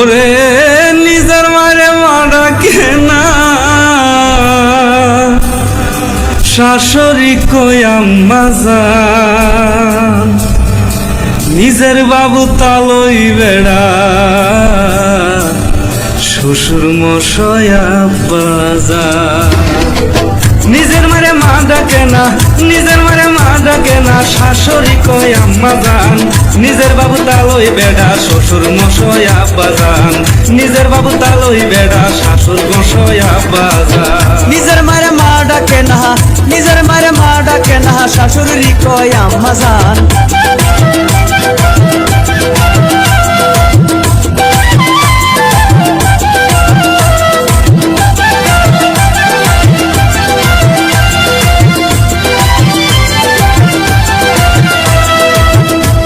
ওরে নিজের মারে মারা কেনা শাশুড়ি কই আম্মা জান, নিজের বাবু তালই বেড়া শ্বশুর মশাই আব্বা জান। নিজের মারে মা ডাকে না, নিজের মারে মা ডাকে না, শাশুড়ি কই আম্মা জান, নিজের বাবু তালই বেড়া শ্বশুর মশাই আব্বা জান, নিজের বাবু তালই বেড়া শাশুর মশাই আব্বা জান। নিজের মারে মা ডাকে না, নিজের মারে মা ডাকে না, শাশুড়ি কই আম্মা জান।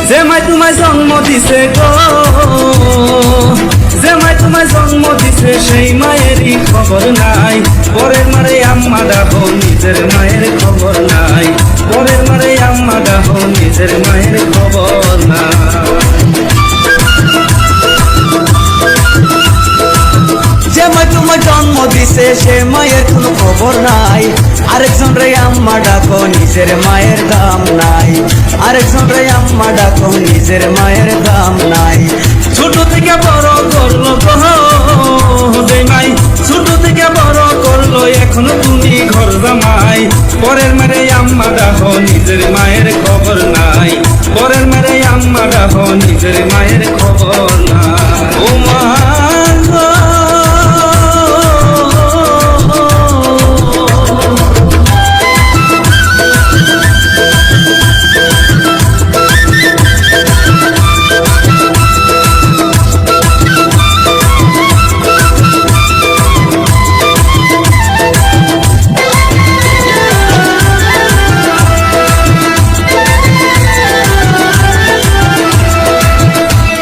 যে মাই তোমায় জন্ম দিছে গো, যে মাই তোমায় জন্ম দিছে সেই মায়েরই খবর নাই, পরের মারে আম্মা ডাকো নিজের মায়ের খবর নাই, পরের মারে আম্মা ডাকো নিজের মায়ের খবর নাই। যে মাই তোমায় জন্ম দিছে সে মায়ের কোনো খবর নাই, আরেকজন রে আম্মা ডাকো নিজের মায়ের দাম নাই, আরেকজন রে আম্মা ডাকো নিজের মায়ের দাম নাই। ছোট থেকে বড় করলো গো মাই, ছোট থেকে বড় করলো এখনো তুমি ঘর জামাই, পরের মেরে আম্মা ডাকো নিজের মায়ের খবর নাই, পরের মেরে আম্মা ডাকো নিজের মায়ের খবর নাই। ও মা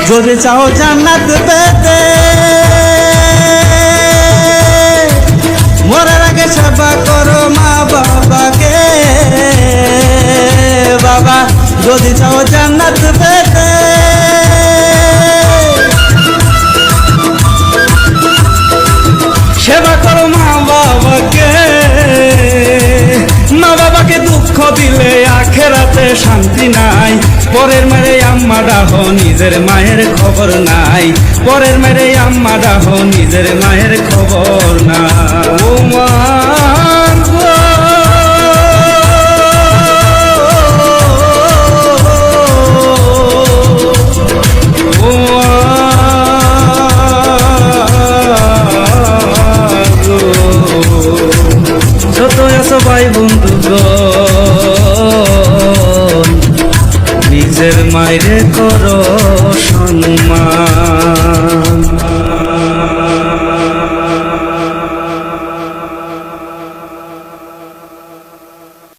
যদি চাও জান্নাত পেতে মরার আগে সেবা করো মা বাবাকে, বাবা যদি চাও জান্নাত পেতে সেবা করো মা বাবাকে, মা বাবাকে দুঃখ দিলে আখেরাতে শান্তি নাই, পরের মেরে আম্মা ডাকো নিজের মায়ের খবর নাই, পরের মেরে আম্মা ডাকো নিজের মায়ের খবর নাই। ও মা গো, ও মা গো, যত আছো ভাই বন্ধু গো, নিজের মায়ের করো সম্মান।